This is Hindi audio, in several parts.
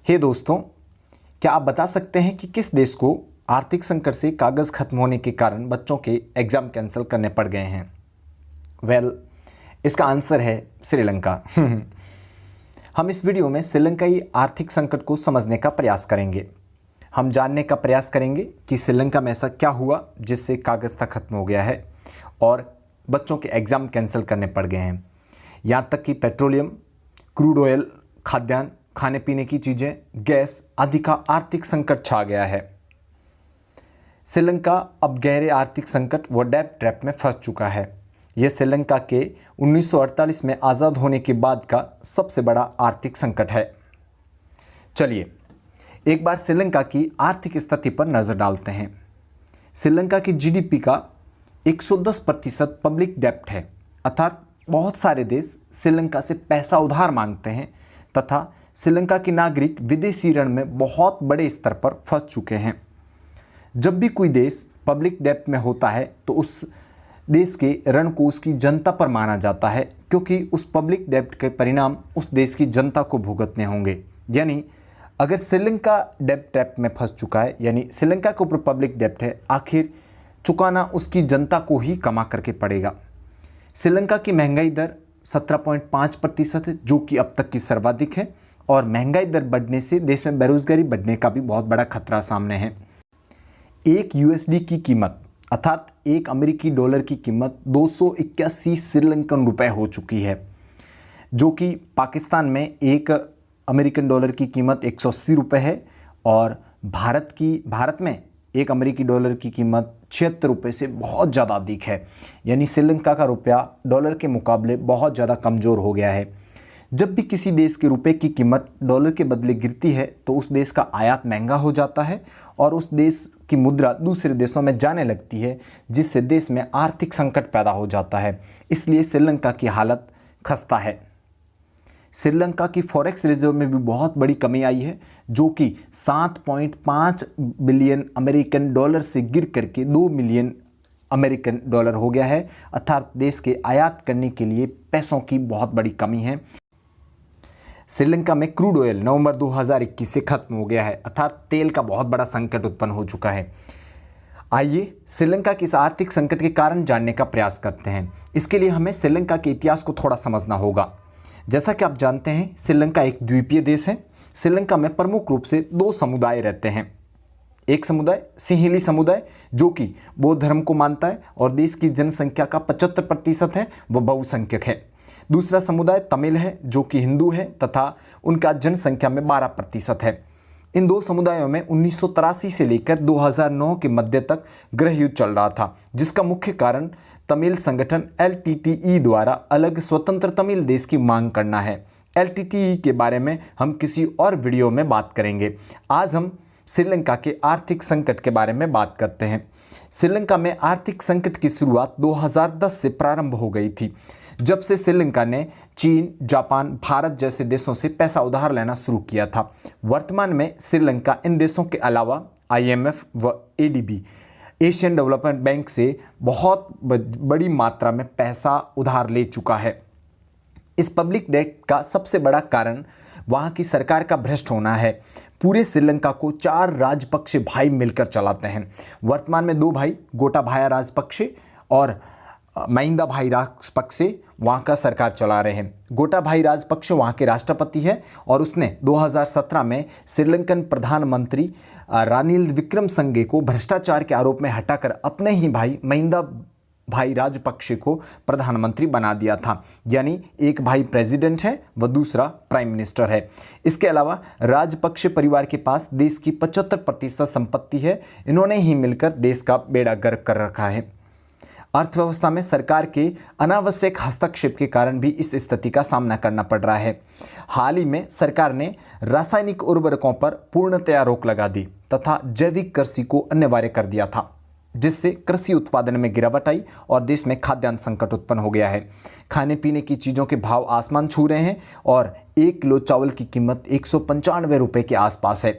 हे दोस्तों, क्या आप बता सकते हैं कि किस देश को आर्थिक संकट से कागज़ खत्म होने के कारण बच्चों के एग्ज़ाम कैंसिल करने पड़ गए हैं? इसका आंसर है श्रीलंका। हम इस वीडियो में श्रीलंकाई आर्थिक संकट को समझने का प्रयास करेंगे। हम जानने का प्रयास करेंगे कि श्रीलंका में ऐसा क्या हुआ जिससे कागज़ तक खत्म हो गया है और बच्चों के एग्ज़ाम कैंसिल करने पड़ गए हैं। यहाँ तक कि पेट्रोलियम, क्रूड ऑयल, खाद्यान्न, खाने पीने की चीज़ें, गैस आदि का आर्थिक संकट छा गया है। श्रीलंका अब गहरे आर्थिक संकट व डेब्ट ट्रैप में फंस चुका है। यह श्रीलंका के 1948 में आज़ाद होने के बाद का सबसे बड़ा आर्थिक संकट है। चलिए एक बार श्रीलंका की आर्थिक स्थिति पर नज़र डालते हैं। श्रीलंका की जीडीपी का 110% पब्लिक डेब्ट है, अर्थात बहुत सारे देश श्रीलंका से पैसा उधार मांगते हैं तथा श्रीलंका के नागरिक विदेशी ऋण में बहुत बड़े स्तर पर फंस चुके हैं। जब भी कोई देश पब्लिक डेब्ट में होता है तो उस देश के ऋण को उसकी जनता पर माना जाता है, क्योंकि उस पब्लिक डेब्ट के परिणाम उस देश की जनता को भुगतने होंगे। यानी अगर श्रीलंका डेब्ट ट्रैप में फंस चुका है, यानी श्रीलंका के ऊपर पब्लिक डेब्ट है, आखिर चुकाना उसकी जनता को ही कमा करके पड़ेगा। श्रीलंका की महंगाई दर 17.5% है, जो कि अब तक की सर्वाधिक है, और महंगाई दर बढ़ने से देश में बेरोजगारी बढ़ने का भी बहुत बड़ा खतरा सामने है। एक यूएसडी की कीमत अर्थात एक अमेरिकी डॉलर की कीमत 281 श्रीलंकन रुपए हो चुकी है, जो कि पाकिस्तान में एक अमेरिकन डॉलर की कीमत 180 रुपये है और भारत में एक अमेरिकी डॉलर की कीमत 76 रुपये से बहुत ज़्यादा अधिक है। यानी श्रीलंका का रुपया डॉलर के मुकाबले बहुत ज़्यादा कमज़ोर हो गया है। जब भी किसी देश के रुपए की कीमत डॉलर के बदले गिरती है तो उस देश का आयात महंगा हो जाता है और उस देश की मुद्रा दूसरे देशों में जाने लगती है, जिससे देश में आर्थिक संकट पैदा हो जाता है। इसलिए श्रीलंका की हालत खस्ता है। श्रीलंका की फॉरेक्स रिजर्व में भी बहुत बड़ी कमी आई है, जो कि 7.5 बिलियन अमेरिकन डॉलर से गिर करके 2 मिलियन अमेरिकन डॉलर हो गया है। अर्थात देश के आयात करने के लिए पैसों की बहुत बड़ी कमी है। श्रीलंका में क्रूड ऑयल नवंबर 2021 से खत्म हो गया है, अर्थात तेल का बहुत बड़ा संकट उत्पन्न हो चुका है। आइए श्रीलंका के इस आर्थिक संकट के कारण जानने का प्रयास करते हैं। इसके लिए हमें श्रीलंका के इतिहास को थोड़ा समझना होगा। जैसा कि आप जानते हैं, श्रीलंका एक द्वीपीय देश है। श्रीलंका में प्रमुख रूप से 2 समुदाय रहते हैं। एक समुदाय सिंहली समुदाय, जो कि बौद्ध धर्म को मानता है और देश की जनसंख्या का 75% है, वह बहुसंख्यक है। दूसरा समुदाय तमिल है, जो कि हिंदू है तथा उनका जनसंख्या में 12% है। इन 2 समुदायों में 1983 से लेकर 2009 के मध्य तक गृह युद्ध चल रहा था, जिसका मुख्य कारण तमिल संगठन LTTE द्वारा अलग स्वतंत्र तमिल देश की मांग करना है। LTTE के बारे में हम किसी और वीडियो में बात करेंगे। आज हम श्रीलंका के आर्थिक संकट के बारे में बात करते हैं। श्रीलंका में आर्थिक संकट की शुरुआत 2010 से प्रारंभ हो गई थी, जब से श्रीलंका ने चीन, जापान, भारत जैसे देशों से पैसा उधार लेना शुरू किया था। वर्तमान में श्रीलंका इन देशों के अलावा IMF व ADB एशियन डेवलपमेंट बैंक से बहुत बड़ी मात्रा में पैसा उधार ले चुका है। इस पब्लिक डेट का सबसे बड़ा कारण वहाँ की सरकार का भ्रष्ट होना है। पूरे श्रीलंका को 4 राजपक्षे भाई मिलकर चलाते हैं। वर्तमान में 2 भाई गोटाबाया राजपक्षे और महिंदा भाई राजपक्षे वहाँ का सरकार चला रहे हैं। गोटाबाया राजपक्षे वहाँ के राष्ट्रपति है और उसने 2017 में श्रीलंकन प्रधानमंत्री रानिल विक्रमसिंघे को भ्रष्टाचार के आरोप में हटाकर अपने ही भाई महिंदा भाई राजपक्षे को प्रधानमंत्री बना दिया था। यानी एक भाई प्रेसिडेंट है व दूसरा प्राइम मिनिस्टर है। इसके अलावा राजपक्षे परिवार के पास देश की 75% संपत्ति है। इन्होंने ही मिलकर देश का बेड़ा गर्क कर रखा है। अर्थव्यवस्था में सरकार के अनावश्यक हस्तक्षेप के कारण भी इस स्थिति का सामना करना पड़ रहा है। हाल ही में सरकार ने रासायनिक उर्वरकों पर पूर्णतया रोक लगा दी तथा जैविक कृषि को अनिवार्य कर दिया था, जिससे कृषि उत्पादन में गिरावट आई और देश में खाद्यान्न संकट उत्पन्न हो गया है। खाने पीने की चीज़ों के भाव आसमान छू रहे हैं और 1 किलो चावल की कीमत 195 रुपये के आसपास है।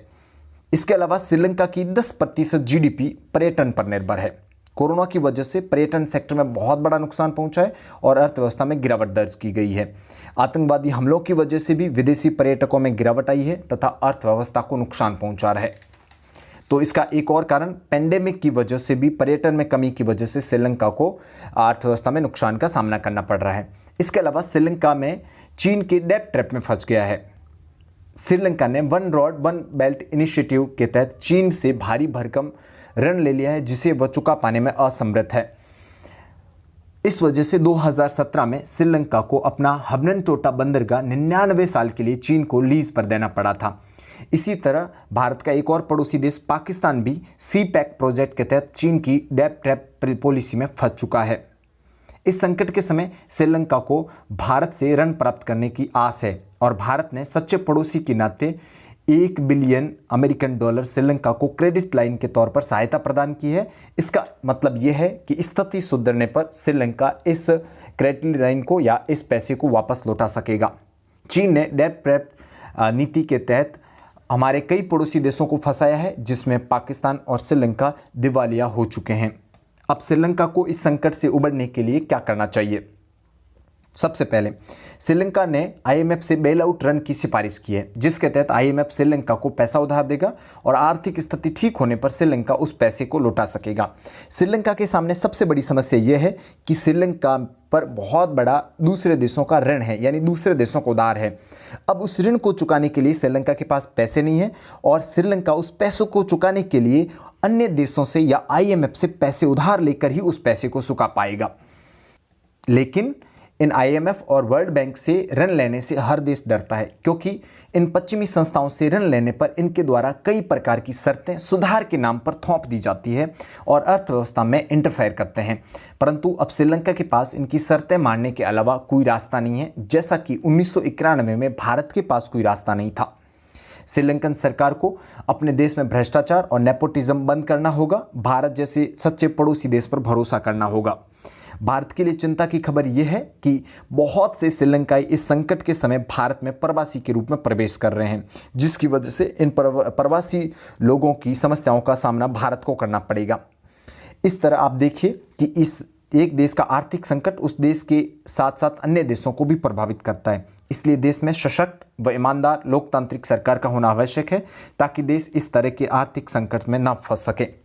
इसके अलावा श्रीलंका की 10% GDP पर्यटन पर निर्भर है। कोरोना की वजह से पर्यटन सेक्टर में बहुत बड़ा नुकसान पहुंचा है और अर्थव्यवस्था में गिरावट दर्ज की गई है। आतंकवादी हमलों की वजह से भी विदेशी पर्यटकों में गिरावट आई है तथा अर्थव्यवस्था को नुकसान पहुंचा रहा है। तो इसका एक और कारण पेंडेमिक की वजह से भी, पर्यटन में कमी की वजह से श्रीलंका को अर्थव्यवस्था में नुकसान का सामना करना पड़ रहा है। इसके अलावा श्रीलंका में चीन के डेब्ट ट्रैप में फंस गया है। श्रीलंका ने one rod one belt initiative के तहत चीन से भारी भरकम ऋण ले लिया है, जिसे वह चुका पाने में असमर्थ है। इस वजह से 2017 में श्रीलंका को अपना हम्बनटोटा बंदरगाह 99 साल के लिए चीन को लीज पर देना पड़ा था। इसी तरह भारत का एक और पड़ोसी देश पाकिस्तान भी सी पैक प्रोजेक्ट के तहत चीन की डेब्ट ट्रैप पॉलिसी में फंस चुका है। इस संकट के समय श्रीलंका को भारत से ऋण प्राप्त करने की आस है और भारत ने सच्चे पड़ोसी के नाते $1 बिलियन श्रीलंका को क्रेडिट लाइन के तौर पर सहायता प्रदान की है। इसका मतलब यह है कि स्थिति सुधरने पर श्रीलंका इस क्रेडिट लाइन को या इस पैसे को वापस लौटा सकेगा। चीन ने डेब्ट ट्रैप नीति के तहत हमारे कई पड़ोसी देशों को फंसाया है, जिसमें पाकिस्तान और श्रीलंका दिवालिया हो चुके हैं। अब श्रीलंका को इस संकट से उबरने के लिए क्या करना चाहिए? सबसे पहले श्रीलंका ने IMF से बेल आउट ऋण की सिफारिश की है, जिसके तहत IMF श्रीलंका को पैसा उधार देगा और आर्थिक स्थिति ठीक होने पर श्रीलंका उस पैसे को लौटा सकेगा। श्रीलंका के सामने सबसे बड़ी समस्या यह है कि श्रीलंका पर बहुत बड़ा दूसरे देशों का ऋण है, यानी दूसरे देशों का उधार है। अब उस ऋण को चुकाने के लिए श्रीलंका के पास पैसे नहीं है और श्रीलंका उस पैसों को चुकाने के लिए अन्य देशों से या IMF से पैसे उधार लेकर ही उस पैसे को चुका पाएगा। लेकिन इन IMF और वर्ल्ड बैंक से ऋण लेने से हर देश डरता है, क्योंकि इन पश्चिमी संस्थाओं से ऋण लेने पर इनके द्वारा कई प्रकार की शर्तें सुधार के नाम पर थोप दी जाती है और अर्थव्यवस्था में इंटरफेयर करते हैं। परंतु अब श्रीलंका के पास इनकी शर्तें मानने के अलावा कोई रास्ता नहीं है, जैसा कि 1991 में भारत के पास कोई रास्ता नहीं था। श्रीलंकन सरकार को अपने देश में भ्रष्टाचार और नेपोटिज्म बंद करना होगा। भारत जैसे सच्चे पड़ोसी देश पर भरोसा करना होगा। भारत के लिए चिंता की खबर यह है कि बहुत से श्रीलंकाई इस संकट के समय भारत में प्रवासी के रूप में प्रवेश कर रहे हैं, जिसकी वजह से इन प्रवासी लोगों की समस्याओं का सामना भारत को करना पड़ेगा। इस तरह आप देखिए कि इस एक देश का आर्थिक संकट उस देश के साथ साथ अन्य देशों को भी प्रभावित करता है। इसलिए देश में सशक्त व ईमानदार लोकतांत्रिक सरकार का होना आवश्यक है, ताकि देश इस तरह के आर्थिक संकट में न फंस सके।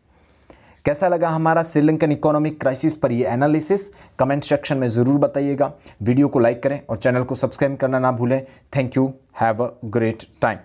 कैसा लगा हमारा श्रीलंकन इकोनॉमिक क्राइसिस पर ये एनालिसिस? कमेंट सेक्शन में ज़रूर बताइएगा। वीडियो को लाइक करें और चैनल को सब्सक्राइब करना ना भूलें। Thank you. Have a great time.